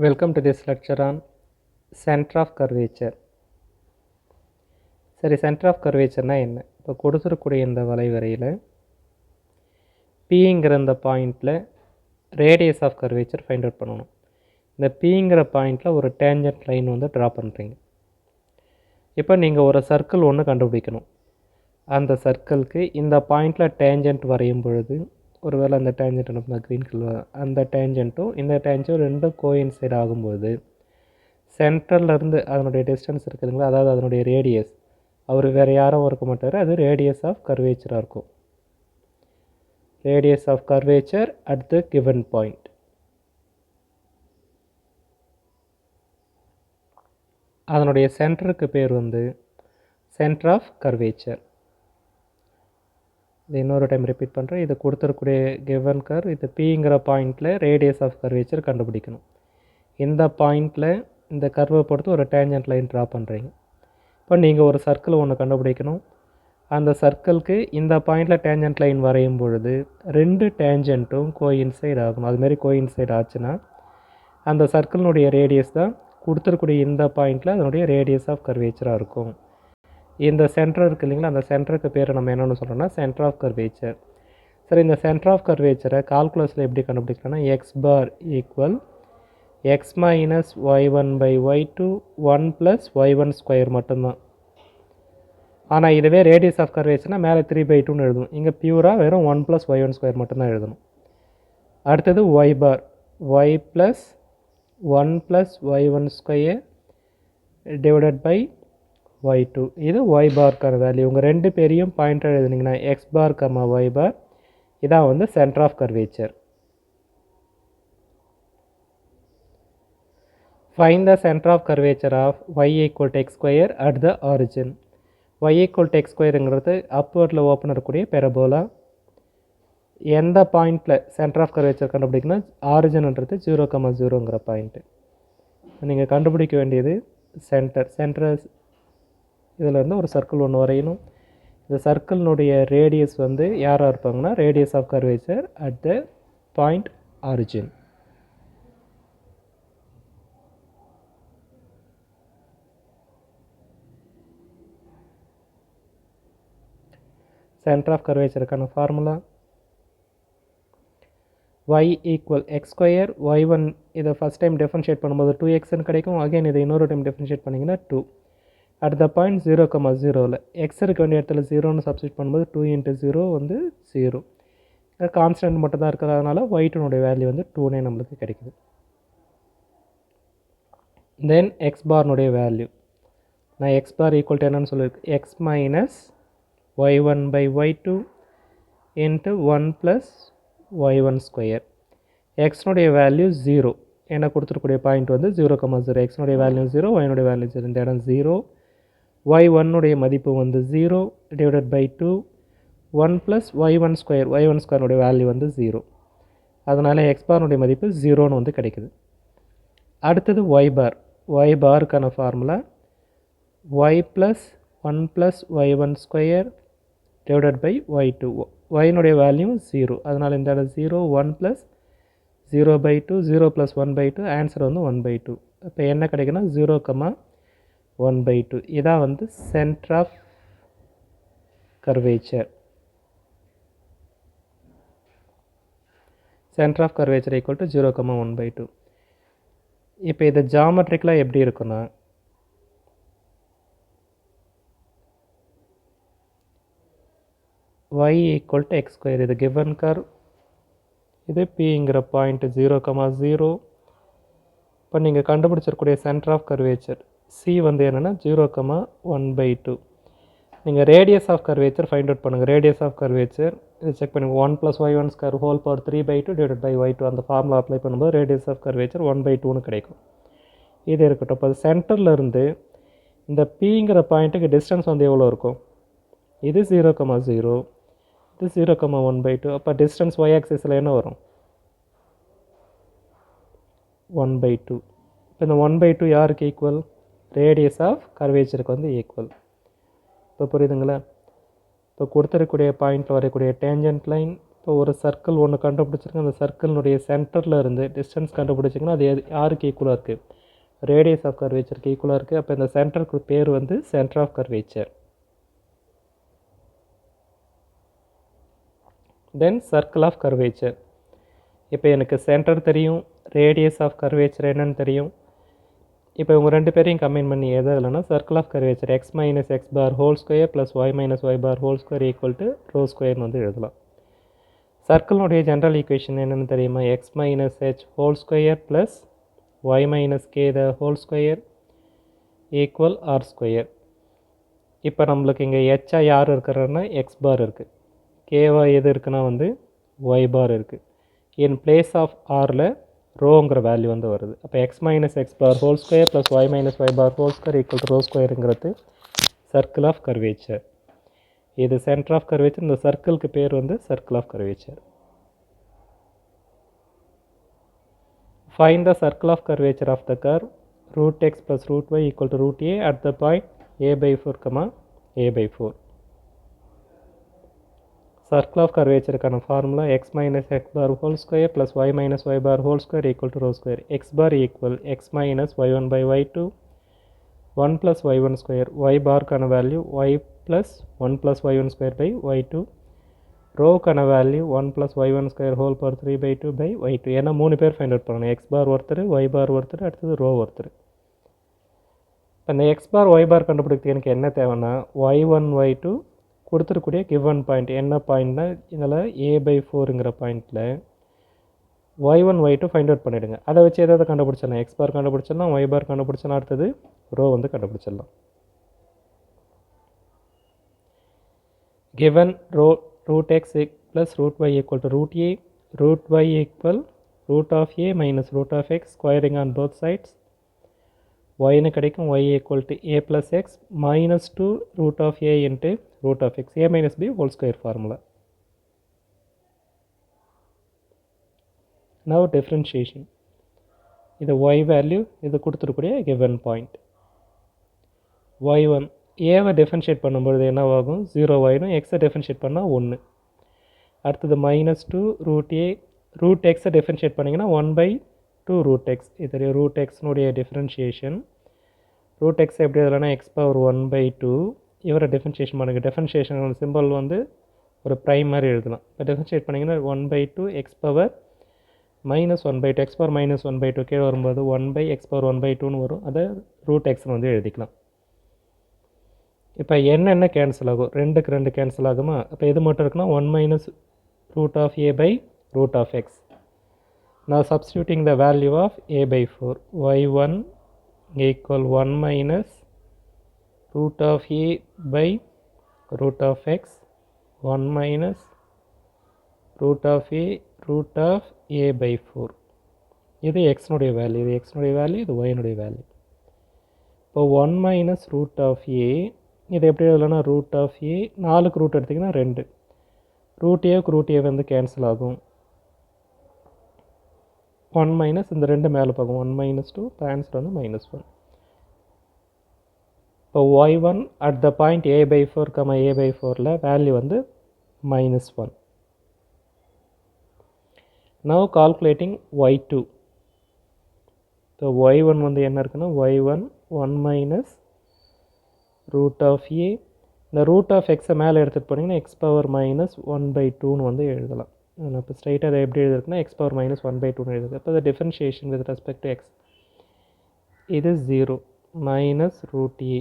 Welcome to this lecture on center of curvature. சரி, centre of கர்வேச்சர்னா என்ன? இப்போ கொடுத்துருக்கூடிய இந்த வளைவரையில் பிங்கிற இந்த பாயிண்டில் radius of curvature find out பண்ணணும். இந்த பிங்கிற பாயிண்டில் ஒரு டேஞ்சன்ட் லைன் வந்து ட்ரா பண்ணுறீங்க. இப்போ நீங்கள் ஒரு சர்க்கிள் ஒன்று கண்டுபிடிக்கணும். அந்த சர்க்கிளுக்கு இந்த பாயிண்டில் டேஞ்சன்ட் வரையும் பொழுது ஒருவேளை அந்த டேஞ்சன்ட் என்ன க்ரீன் கலர், அந்த டேஞ்சன்ட்டும் இந்த டேஞ்சன்ட்டும் ரெண்டும் கோயின்சைட் ஆகும்போது சென்டர்லேருந்து அதனுடைய டிஸ்டன்ஸ் இருக்குதுங்களா, அதாவது அதனுடைய ரேடியஸ், அவர் வேறு யாரும் இருக்க மாட்டார், அது ரேடியஸ் ஆஃப் கர்வேச்சராக இருக்கும். Radius of curvature at the given point. அதனுடைய சென்டருக்கு பேர் வந்து சென்டர் ஆஃப் கர்வேச்சர். இது இன்னொரு டைம் ரிப்பீட் பண்ணுறேன். இது கொடுத்துருக்கூடிய கிவன் கர், இது பிங்கிற பாயிண்டில் ரேடியஸ் ஆஃப் கர்வேச்சர் கண்டுபிடிக்கணும். இந்த பாயிண்டில் இந்த கர்வை பொறுத்து ஒரு டேஞ்சன்ட் லைன் ட்ரா பண்ணுறீங்க. இப்போ நீங்கள் ஒரு சர்க்கிள் ஒன்று கண்டுபிடிக்கணும். அந்த சர்க்கிளுக்கு இந்த பாயிண்டில் டேஞ்சன்ட் லைன் வரையும் பொழுது ரெண்டு டேஞ்சன்ட்டும் கோயின்சைட் ஆகணும். அதுமாரி கோயின்சைட் ஆச்சுன்னா அந்த சர்க்கிளினுடைய ரேடியஸ் தான் கொடுத்துருக்கூடிய இந்த பாயிண்டில் அதனுடைய ரேடியஸ் ஆஃப் கர்வேச்சராக இருக்கும். இந்த சென்டர் இருக்குது இல்லைங்களா, அந்த சென்டருக்கு பேர் நம்ம என்னென்னு சொல்கிறோம்னா சென்டர் ஆஃப் கர்வேச்சர். சரி, இந்த சென்டர் ஆஃப் கர்வேச்சரை கால்குலஸில் எப்படி கண்டுபிடிக்கலாம்னா x bar equal x minus ஒய்1 பை ஒய்2 1 ப்ளஸ் ஒய்1 ஸ்கொயர் மட்டும்தான். ஆனால் இதுவே ரேடியஸ் ஆஃப் கர்வேச்சர்னால் மேலே 3/2ன்னு எழுதணும். இங்கே பியூராக வெறும் 1 ப்ளஸ் ஒய்1 ஸ்கொயர் மட்டும்தான் எழுதணும். அடுத்தது y bar, y plus 1 plus ஒய்1 ஸ்கொயர் டிவைடட் பை ஒய்2. இது ஒய் பார்க்கான வேல்யூ. உங்கள் ரெண்டு பேரையும் பாயிண்டர் எழுதுனீங்கன்னா x bar comma y bar, இதான் வந்து centre of curvature. Find the center of curvature of y equal to x square at the origin. y equal to x squareங்கிறது அப்வர்டில் ஓப்பன் இருக்கக்கூடிய பெரபோலா. எந்த பாயிண்டில் சென்டர் ஆஃப் கர்வேச்சர் கண்டுபிடிக்கணும், ஆரிஜின்ன்றது 0,0ங்கிற point. நீங்கள் கண்டுபிடிக்க வேண்டியது சென்டர் இதிலேருந்து ஒரு சர்க்கிள் ஒன்று வரையணும். இந்த சர்க்கிளினுடைய ரேடியஸ் வந்து யாராக இருப்பாங்கன்னா radius of curvature at the point origin. Centre of கர்வேச்சருக்கான formula y equal x square y1. இதை ஃபஸ்ட் டைம் டிஃபரன்ஷியேட் பண்ணும்போது 2xன்னு கிடைக்கும். அகைன் இதை இன்னொரு டைம் டிஃபரன்ஷியேட் பண்ணிங்கன்னா 2. அட் த பாயிண்ட் 0,0ல் எக்ஸ் இருக்க வேண்டிய இடத்துல 0ன்னு சப்ஸ்டியூட் பண்ணும்போது 2 × 0 வந்து 0. கான்ஸ்டன்ட் மட்டும் தான் இருக்கிறதுனால y2னுடைய வேல்யூ வந்து 2னே நம்மளுக்கு கிடைக்குது. தென் எக்ஸ் பார்னுடைய வேல்யூ, நான் எக்ஸ் பார் ஈக்குவல் டு என்னன்னு சொல்லியிருக்கேன், x minus y1 by y2 into 1 plus y1 square. xனுடைய வேல்யூ 0, ஏன்னா கொடுத்துருக்கூடிய பாயிண்ட் வந்து 0,0. xனுடைய வேல்யூ 0, yனுடைய வேல்யூ 0, இந்த இடம் 0. y1உடைய மதிப்பு வந்து 0 divided by 2 1 plus y1 square, y1 ஸ்கொயருடைய வேல்யூ வந்து 0. அதனால் எக்ஸ் பார்னுடைய மதிப்பு 0ன்னு வந்து கிடைக்குது. அடுத்தது ஒய் பார். ஒய் பாருக்கான formula y plus 1 plus y1 square divided by y2. yனுடைய வேல்யூ 0, அதனால் இந்த இடம் 0 1 plus 0/2 0 plus 1/2, ஆன்சர் வந்து 1/2. இப்போ என்ன கிடைக்குன்னா 0,1/2. இதான் வந்து centre of curvature. Centre of curvature equal to 0,1/2. இப்போ இது ஜாமெட்ரிக்கலாக எப்படி இருக்குன்னா y equal to x square, இது given curve, இது Pங்கிற பாயிண்ட் 0,0. இப்போ நீங்கள் கண்டுபிடிச்சிருக்கூடிய சென்டர் ஆஃப் கர்வேச்சர் C வந்து என்னென்னா 0,1/2. நீங்கள் radius of curvature find out பண்ணுங்கள். ரேடியஸ் ஆஃப் கர்வேச்சர் இது செக் பண்ணுங்கள். 1 + y1 square whole power 3/2 divided by y2. அந்த ஃபார்முலா அப்ளை பண்ணும்போது ரேடியஸ் ஆஃப் கர்வேச்சர் 1/2ன்னு கிடைக்கும். இது இருக்கட்டும். இப்போ சென்டர்லேருந்து இந்த Pங்கிற பாயிண்ட்டுக்கு டிஸ்டன்ஸ் வந்து எவ்வளோ இருக்கும், இது 0,0, இது 0,1/2. அப்போ டிஸ்டன்ஸ் y ஆக்சிஸில் என்ன வரும், 1/2. இப்போ இந்த 1/2 யாருக்கு ஈக்குவல், ரேடியஸ் ஆஃப் கர்வேச்சருக்கு வந்து ஈக்குவல். இப்போ புரியுதுங்களா? இப்போ கொடுத்துருக்கக்கூடிய பாயிண்டில் வரக்கூடிய டேஞ்சன்ட் லைன் இப்போ ஒரு சர்க்கிள் ஒன்று கண்டுபிடிச்சிருங்க, அந்த சர்க்கிளினுடைய சென்டரில் இருந்து டிஸ்டன்ஸ் கண்டுபிடிச்சிங்கன்னா அது யாருக்கு ஈக்குவலாக இருக்குது? ரேடியஸ் ஆஃப் கர்வேச்சருக்கு ஈக்குவலாக இருக்குது. அப்போ இந்த சென்டருக்கு பேர் வந்து centre of curvature. Then circle of curvature. இப்போ எனக்கு சென்டர் தெரியும், ரேடியஸ் ஆஃப் கர்வேச்சர் என்னன்னு தெரியும். இப்போ இவங்க ரெண்டு பேரையும் கம்பைன் பண்ணி எது இல்லைன்னா circle of curvature x minus x bar whole square plus y minus y bar whole square equal to rho ஸ்கொயர்னு வந்து எழுதலாம். சர்க்கிளுடைய ஜென்ரல் ஈக்குவேஷன் என்னென்னு தெரியுமா? X minus h whole square plus y minus k the whole square equal r square. இப்போ நம்மளுக்கு இங்கே ஹெச்சாக யார் இருக்கிறன்னா எக்ஸ் பார் இருக்குது, கேவா எது இருக்குன்னா வந்து ஒய் பார் இருக்குது. இன் பிளேஸ் ஆஃப் ஆரில் ரோங்கிற வேல்யூ வந்து வருது. அப்போ x minus x bar whole square plus y minus y bar whole square equal to rho ஸ்கொயருங்கிறது சர்க்கிள் ஆஃப் கர்வேச்சர். இது சென்டர் ஆஃப் கர்வேச்சர். இந்த சர்க்கிளுக்கு பேர் வந்து circle of curvature. Find the circle of curvature of the curve root x plus root y equal to root a at the point a by 4, a by 4. Circle of curvature கான formula x minus x bar whole square plus y minus y bar whole square equal to rho square. X bar equal x minus y1 by y2 1 plus y1 square. Y bar கான value y plus 1 plus y1 square by y2. Rho கான value 1 plus y1 square whole power 3 by 2 by y2. ஏன்னா 3 பேர் find out பண்ணணும். x bar ஒருத்தர், y bar ஒருத்தர், அடுத்தது row ஒருத்தர். இப்போ இந்த x bar y bar கண்டுபிடிக்கிறதுக்கு எனக்கு என்ன தேவைன்னா y1 y2 கொடுத்துருக்கூடிய கிவன் பாயிண்ட் என்ன பாயிண்ட்னா இதில் a by 4ங்கிற பாயிண்டில் y1 y2 ஃபைண்ட் அவுட் பண்ணிவிடுங்க. அதை வச்சு எதாவது கண்டுபிடிச்சிடலாம். x bar கண்டுபிடிச்சிடலாம், y bar கண்டுபிடிச்சிடலாம், அடுத்தது ரோ வந்து கண்டுபிடிச்சிடலாம். given root x plus root y equal to root a, root y equal root of a minus root of x squaring on both sides. Y னு கிடைக்கும், y equal to a plus x minus 2 root of a into root of x, a minus b whole square formula. Now differentiation. இது y value, இது கொடுத்துருக்கூடிய given point. y1 ஏவை differentiate பண்ணும்பொழுது என்ன ஆகும்? 0 ஆகிடும். எக்ஸை டிஃபரன்ஷியேட் பண்ணால் 1. அடுத்தது மைனஸ் 2 ரூட் ஏ, ரூட் எக்ஸை டிஃபரன்ஷியேட் பண்ணிங்கன்னா 1/2 ரூட் எக்ஸ். இது ரூட் எக்ஸ்னுடைய டிஃபரன்ஷியேஷன். ரூட் எக்ஸ் எப்படி எதுலனா எக்ஸ் பவர் 1/2. இவரை டிஃபரன்ஷியேஷன் பண்ணுங்கள். டிஃபரன்ஷியேஷன் சிம்பிள் வந்து ஒரு ப்ரைம் மாதிரி எழுதலாம். இப்போ டிஃபரன்ஷியேட் பண்ணிங்கன்னா 1/2 x power minus 1/2, x power minus 1/2 கீழே வரும்போது 1/x பவர் 1/2ன்னு வரும். அதை ரூட் எக்ஸ்னு வந்து எழுதிக்கலாம். இப்போ என்னென்ன கேன்சல் ஆகும்? 2க்கு 2 கேன்சல் ஆகுமா? அப்போ எது மட்டும் இருக்குன்னா 1 minus root of a by root of x. Now substituting the value of a by 4, y1 equal 1 minus root of a by root of x, 1 minus root of a by 4. இது xனுடைய value, இது xனுடைய value, இது yனுடைய value. இப்போ 1 minus root of a, இது எப்படி எழுதலாம்னா root of A, 4க்கு root எடுத்திங்கன்னா 2. Root ஏவுக்கு root ஏ வந்து cancel ஆகும். 1 minus இந்த 2 மேலே போகும், 1 minus 2, இப்போ ஆன்சர் வந்து -1. இப்போ y1 at the point a by 4, a by 4ல வேல்யூ வந்து -1. Now calculating y2. இப்போ y1 வந்து என்ன இருக்குன்னா y1 1 minus root of a, இந்த ரூட் ஆஃப் எக்ஸை மேலே எடுத்துகிட்டு போனீங்கன்னா எக்ஸ் பவர் மைனஸ் 1/2ன்னு வந்து எழுதலாம். நான் இப்போ ஸ்ட்ரைட்டாக அதை எப்படி எழுதுறதுன்னா எக்ஸ் பவர் மைனஸ் 1/2ன்னு எழுதுது. அப்போ அது differentiation with respect to x, இது 0 மைனஸ் ரூட் ஏ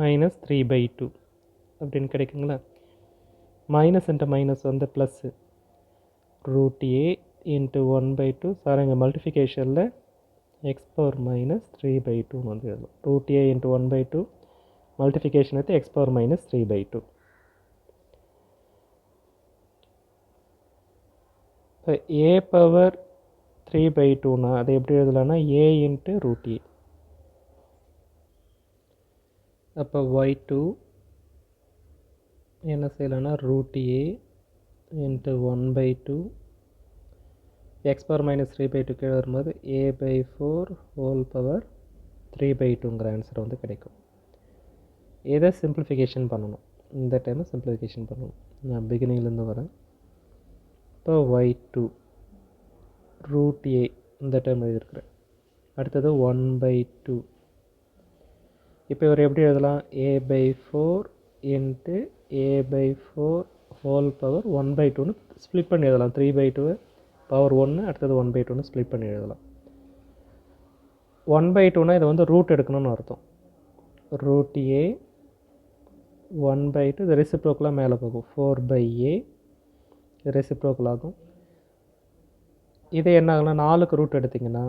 மைனஸ் 3/2 அப்படின்னு கிடைக்குங்களா? மைனஸ் இன்ட்டு மைனஸ் வந்து plus root a into 1/2, sir இங்கே மல்டிஃபிகேஷனில் எக்ஸ் பவர் மைனஸ் 3/2ன்னு வந்து எழுதலாம். Root a into 1/2 multiplication with x power minus 3/2. இப்போ ஏ பவர் 3/2னா அதை எப்படி எழுதலாம்னா ஏ இன்ட்டு ரூட் ஏ. அப்போ y2 என்ன செய்யலாம்னா root a into 1/2 x power minus 3/2 கீழே வரும்போது a by 4 ஹோல் பவர் 3/2ங்கிற ஆன்சர் வந்து கிடைக்கும். இதை சிம்பிளிஃபிகேஷன் பண்ணணும். இந்த டைமை சிம்பிளிஃபிகேஷன் பண்ணணும். நான் பிகினிங்லேருந்து வரேன். இப்போ y2 √a இந்த டைம் எழுதியிருக்கிறேன். அடுத்தது 1/2. இப்போ இவர் எப்படி எழுதலாம்? a/4 into a/4 whole power 1/2ன்னு ஸ்ப்ளிட் பண்ணி எழுதலாம். 3/2 பவர் 1, அடுத்தது 1/2ன்னு ஸ்ப்ளிட் பண்ணி எழுதலாம். 1/2னா இதை வந்து ரூட் எடுக்கணும்னு அர்த்தம். √a 1/2 இது ரெசிப்ரோக்கலாக மேலே போகும். 4/a இது ரெசிப்ரோக்கல் ஆகும். இது என்ன ஆகுனா 4க்கு ரூட் எடுத்திங்கன்னா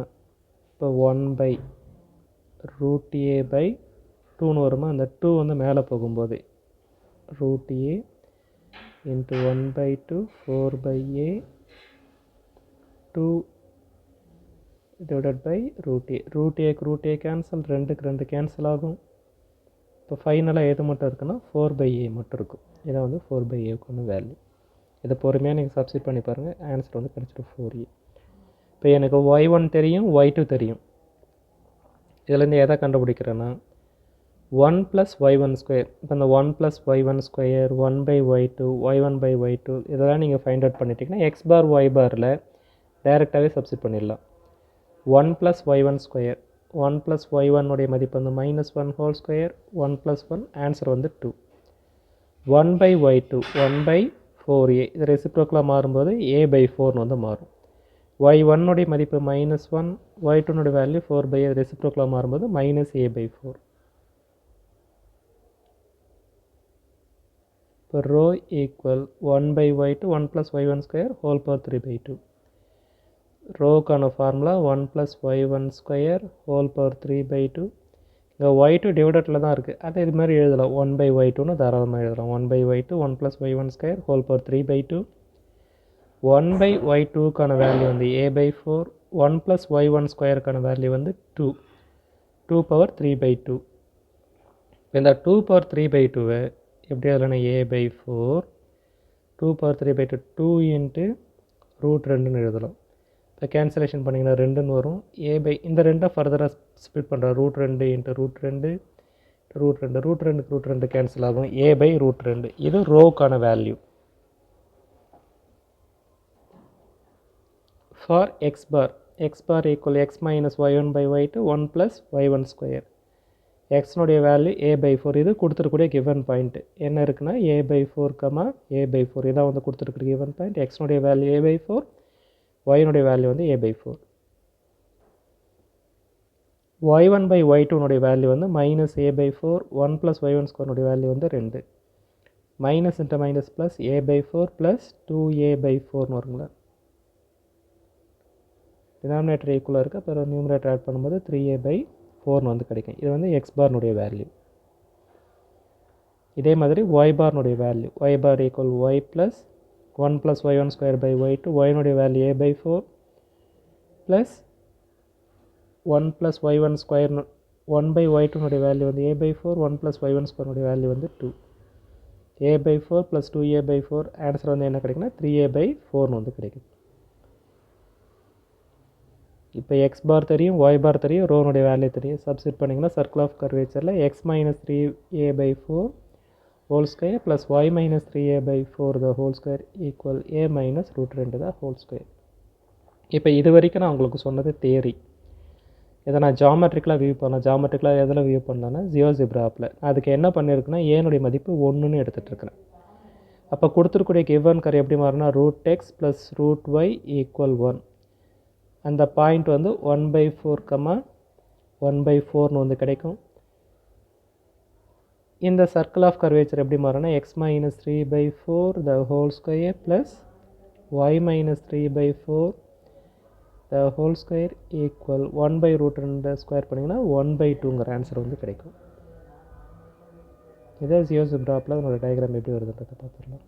இப்போ 1/√a/2ன்னு வருமா? அந்த 2 வந்து மேலே போகும்போது √a into 1/2 4/a 2 divided by √a. √a cancel, 2க்கு 2 கேன்சல் ஆகும். இப்போ ஃபைனலாக எது மட்டும் இருக்குன்னா 4/a மட்டும் இருக்கும். இதை வந்து 4/aவுக்கான வேல்யூ. இதை பொறுமையாக நீங்கள் சப்ஸ்டிட் பண்ணி பாருங்கள். ஆன்சர் வந்து கிடச்சிடும் 4a. இப்போ எனக்கு y1 தெரியும், y2 தெரியும். இதுலேருந்து எதை கண்டுபிடிக்கிறேன்னா 1 + y1². இப்போ இந்த 1 + y1² 1/y2 y1/y2 இதெல்லாம் நீங்கள் ஃபைண்ட் அவுட் பண்ணிட்டீங்கன்னா x பார் y பாரில் டைரெக்டாகவே சப்ஸ்டிட் பண்ணிடலாம். 1 + y1². 1 + y1 உடைய மதிப்பு வந்து -1 ஹோல் ஸ்கொயர் 1 + 1 ஆன்சர் வந்து 2. 1/y2 1/4a இது ரெசிப்ரோக்கலாக மாறும்போது a/4ன்னு வந்து மாறும். y1 உடைய மதிப்பு -1, y2 வேல்யூ 4/a ரெசிப்ரோக்கலாக மாறும்போது -a/4. இப்போ ρ = 1/y2 1 + y1² ஹோல் பவர் 3/2. ரோக்கான ஃபார்முலா 1 + y1² ஹோல் பவர் 3/2. இங்கே y2 டிவைடட்டில் தான் இருக்குது. அதை இது மாதிரி எழுதலாம். 1/y2ன்னு தாராளமாக எழுதலாம். 1/y2 1 + y1² whole power 3/2. 1/y2க்கான value வந்து a/4. 1 + y1²க்கான வேல்யூ வந்து 2. 2 பவர் 3/2. இந்த 2 பவர் 3/2வை எப்படி எழுதலாம்? a/4 2 பவர் 3/2 2 இன்ட்டு √2ன்னு எழுதலாம். இப்போ கேன்சலேஷன் பண்ணிங்கன்னா 2ன்னு வரும். இந்த 2 ஃபர்தராக ஸ்ப்ளிட் பண்ணுறோம். √2 இன்ட்டு √2 √2 √2 கேன்சல் ஆகும். a/√2 இது ரோக்கான value. For x bar x = x - y1/y2 1 + y1². எக்ஸ்னுடைய வேல்யூ a/4. இது கொடுத்துருக்கூடிய கிவன் பாயிண்ட் என்ன இருக்குன்னா a/4, a/4 இதான் வந்து கொடுத்துருக்குற கிவன் பாயிண்ட். எக்ஸ்னுடைய வேல்யூ a/4, y வேல்யூ வந்து a/4. y1/y2 வேல்யூ வந்து -a/4. 1 + y1² வேல்யூ வந்து 2. Minus into minus plus a/4 plus 2a/4ன்னு வருங்களா? டினாமினேட்டர் ஈக்குவலாக இருக்குது. அப்புறம் நியூமரேட்டர் ஆட் பண்ணும்போது 3a/4ன்னு வந்து கிடைக்கும். இது வந்து x பார்னுடைய வேல்யூ. இதே மாதிரி y பார்னுடைய வேல்யூ y பார் = y plus 1 + y1² y2 value a/4 plus 1 + y1² 1/y2 value வந்து a/4 1 + y1² வேல்யூ வந்து 2. a/4 ப்ளஸ் 2a/4 ஆன்சர் வந்து என்ன கிடைக்குன்னா 3a/4ன்னு வந்து கிடைக்கும். இப்போ எக்ஸ் பார் தெரியும், ஒய் பார் தெரியும், ரோனுடைய வேல்யூ தெரியும். சப்ஸ்டிட் பண்ணிங்கன்னா சர்க்கிள் ஆஃப் கர்வேச்சரில் x - 3a/4 whole square plus y - 3a/4 the whole square equal a - √2 the whole square. இப்போ இது வரைக்கும் நான் உங்களுக்கு சொன்னது தியரி. இதை நான் ஜாமெட்ரிக்கலாக வியூ பண்ணலாம். ஜாமெட்ரிக்கலாக எதில் வியூ பண்ணலான்னா ஜியோஜிப்ராப்பில். அதுக்கு என்ன பண்ணியிருக்குன்னா ஏனுடைய மதிப்பு 1ன்னு எடுத்துகிட்டு இருக்கிறேன். அப்போ கொடுத்துருக்கூடிய கிவன் கர் எப்படி மாறுனா √x ப்ளஸ் √y = 1. அந்த பாயிண்ட் வந்து 1/4, 1/4ன்னு வந்து கிடைக்கும். இந்த சர்க்கிள் ஆஃப் கர்வேச்சர் எப்படி மாறுனா x - 3/4 த ஹோல் ஸ்கொயர் ப்ளஸ் y - 3/4 த ஹோல் ஸ்கொயர் ஈக்குவல் 1/√2 ஸ்கொயர் பண்ணிங்கன்னா 1/2ங்கிற ஆன்சர் வந்து கிடைக்கும். இதே ஜியோஜிப்ராப்பில் அதனோட டயக்ராம் எப்படி வருதுன்றதை பார்த்துடலாம்.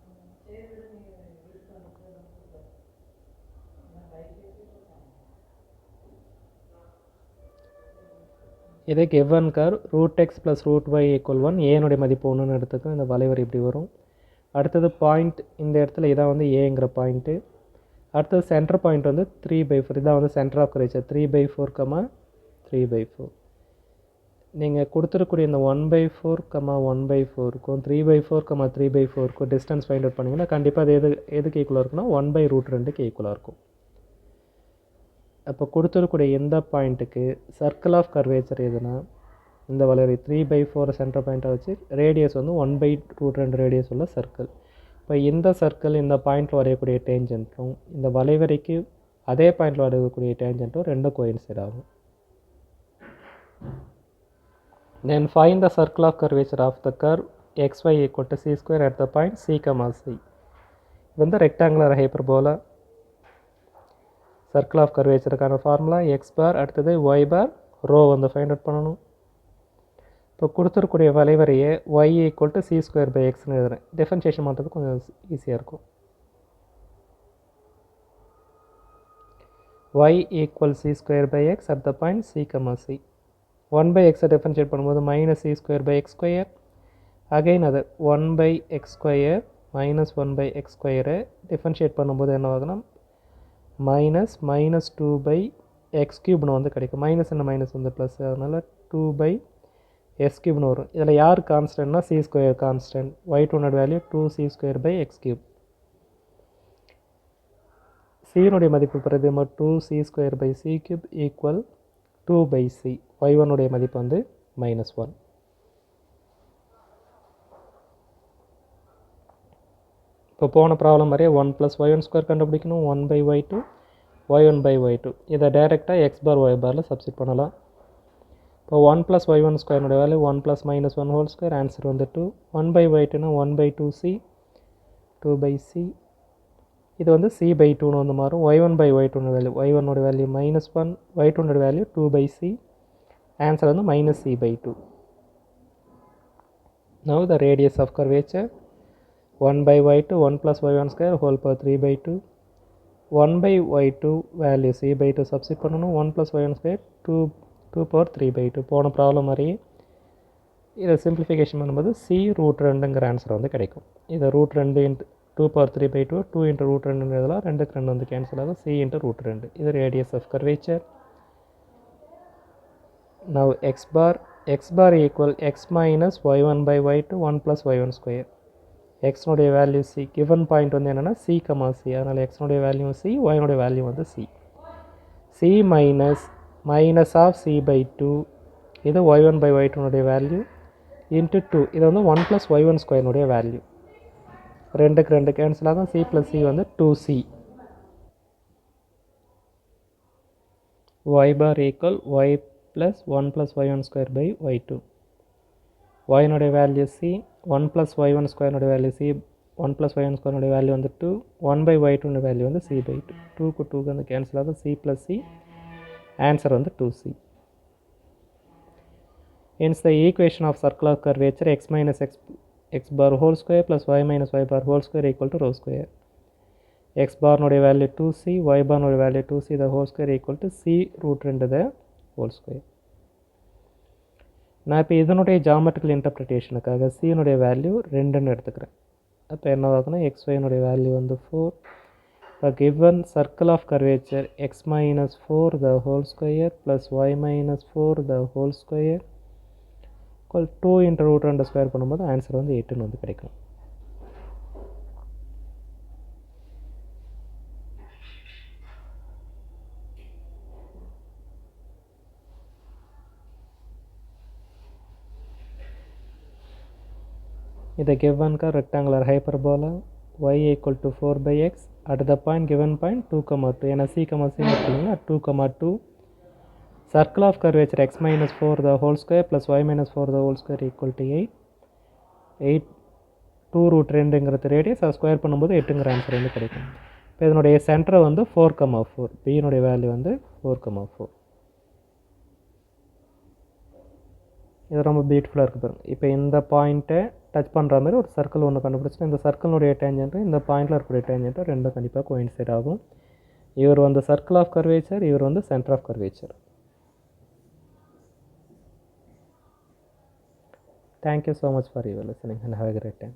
இதே கிவன் கர் √x ப்ளஸ் √y = 1 ஏனுடைய மதிப்பு 1ன்னு எடுத்துக்கும். இந்த வளைவர் இப்படி வரும். அடுத்தது பாயிண்ட் இந்த இடத்துல இதான் வந்து ஏங்கிற பாயிண்ட்டு. அடுத்தது சென்டர் பாயிண்ட் வந்து 3/4 இதான் வந்து சென்டர் ஆஃப் கர்வேச்சர் 3/4, 3/4. நீங்கள் கொடுத்துருக்கூடிய இந்த 1/4, 1/4க்கும் 3/4, 3/4க்கும் டிஸ்டன்ஸ் ஃபைண்ட் அவுட் பண்ணிங்கன்னா கண்டிப்பாக அது எதுக்கு ஈக்குவலாக இருக்குன்னா 1/√2க்கு ஈக்குவலாக இருக்கும். அப்போ கொடுத்துருக்கூடிய எந்த பாயிண்ட்டுக்கு சர்க்கிள் ஆஃப் கர்வேச்சர் எதுனா இந்த வளைவு 3/4 சென்டர் பாயிண்ட்டாக வச்சு ரேடியஸ் வந்து 1/√2 ரேடியஸ் உள்ள சர்க்கிள். இப்போ இந்த சர்க்கிள் இந்த பாயிண்டில் வரையக்கூடிய டேஞ்சன்ட்டும் இந்த வளைவரைக்கு அதே பாயிண்டில் வரையக்கூடிய டேஞ்சன்ட்டும் ரெண்டும் கோயின்சைட் ஆகும். Then find the circle of curvature of the curve xy equal to c square at the point c, c. வந்து ரெக்டாங்குலர் ஹைப்பர்போலா சர்க்கிள் ஆஃப் கர்வேச்சருக்கான ஃபார்முலா எக்ஸ் பார், அடுத்தது ஒய் பார் ரோ வந்து ஃபைண்ட் அவுட் பண்ணணும். இப்போ கொடுத்துருக்கூடிய வளைவரையே y equal to c square by எக்ஸ்னு எழுதுறேன். டிஃபரன்ஷியேஷன் பண்ணுறது கொஞ்சம் ஈஸியாக இருக்கும். Y equal c square by x at the point c, c. 1/x differentiate பண்ணும்போது minus c square by x square, again அது 1/x ஸ்கொயர் மைனஸ் 1/x ஸ்கொயரை differentiate பண்ணும்போது என்ன ஆகுதுன்னா மைனஸ் 2/x கியூப்னு வந்து கிடைக்கும். மைனஸ் என்ன மைனஸ் வந்து ப்ளஸ், அதனால் 2/x கியூப்னு வரும். இதில் யார் கான்ஸ்டன்ட்னா c square constant. y2 value 2c square by x cube. சியினுடைய மதிப்பு பிரதிமா 2c square by c cube equal 2/c. y1 மதிப்பு வந்து -1. இப்போ போன ப்ராப்ளம் மாதிரியே 1 + y1 ஸ்கொயர் கண்டுபிடிக்கணும். 1/y2 y1/y2 இதை டைரெக்டாக x பார் y பாரில் சப்ஸ்டிட் பண்ணலாம். இப்போ 1 + y1 ஸ்கொயருடைய வேல்யூ 1 + -1 ஹோல் ஸ்கொயர், ஆன்சர் வந்து 2. 1/y2னா 1/2c 2/c. இது வந்து c/2ன்னு வந்து மாறும். y1/y2 value y1 value -1, y2 value 2/c, answer வந்து -c/2. Now the radius of curvature 1/y2 1 + y1 square whole power 3/2. 1/y2 value c/2 substitute பண்ணணும். 1 + y1 square 2 power 3/2. போன problem மாதிரியே இதை சிம்பிளிஃபிகேஷன் பண்ணும்போது c√2ங்கிற ஆன்சர் வந்து கிடைக்கும். இதை √2 × 2 power 3/2 2 × √2 எழுதலாம். 2க்கு 2 வந்து கேன்சல் ஆகும். c × √2. இது radius of curvature. Now x bar equal x minus y1/y2 1 + y1 square. x நுடைய வேல்யூ c. given பாயிண்ட் வந்து என்னென்னா c, c. அதனால் x நுடைய வேல்யூ c, y நுடைய வேல்யூ வந்து c. c minus of c/2 இது y1/y2 நுடைய வேல்யூ இன்ட்டு 2. இது வந்து 1 + y1 ஸ்கொயர் நுடைய வேல்யூ. 2க்கு 2 கேன்சல் ஆகும். c + c வந்து 2c. y bar equal y plus 1 + y1 square by y2. y நுடைய வேல்யூ c, 1 + y1 ஸ்கொயர் நுடைய வேல்யூ c, 1 + y1 ஸ்கொயர் நுடைய வேல்யூ வந்து 2, 1/y2 வேல்யூ வந்து c/2. 2க்கு 2 வந்து கேன்சல் ஆகும். c + c, ஆன்சர் வந்து 2c. Hence the equation of circle of curvature x minus x bar whole square plus y minus y bar whole square equal to rho square. x bar நுடைய value 2c, y bar நுடைய value 2c the whole square equal to c√2 the whole square. நான் இப்போ இதனுடைய geometrical இன்டர்பிரிட்டேஷனுக்காக c நுடைய value 2ன்னு எடுத்துக்கிறேன். அப்போ என்ன ஆகுதுன்னா xy நுடைய value வந்து 4. இப்போ given circle of curvature x minus 4 the whole square plus y minus 4 the whole square equal 2 × √2 square பண்ணும்போது ஆன்சர் வந்து 8ன்னு வந்து கிடைக்கும். இதை given rectangular hyperbola y equal to 4/x at the point given point 2, 2. ஏன்னா c, c இருக்குங்களா 2, 2. Circle of curvature x minus 4 the whole square plus y minus 4 the whole square equal to 8. 2√2ங்கிறது radius. அதை square பண்ணும்போது 8ங்கிற answer வந்து கிடைக்கும். இப்போ இதனுடைய centre வந்து 4, 4. பியினுடைய value வந்து 4, 4. இது ரொம்ப பியூட்டிஃபுல்லாக இருக்குது பாருங்கள். இப்போ இந்த பாயிண்ட்டை டச் பண்ணுற மாதிரி ஒரு சர்க்கிள் ஒன்று கண்டுபிடிச்சிட்டு இந்த சர்க்கிளுடைய டேஞ்சன்ட்டும் இந்த பாயிண்டில் இருக்கக்கூடிய டேஞ்சன்ட்டும் ரெண்டும் கண்டிப்பாக கோயின்சைட் ஆகும். இவர் வந்து சர்க்கிள் ஆஃப் கர்வேச்சர், இவர் வந்து centre of curvature. Thank you so much for your listening and have a great time.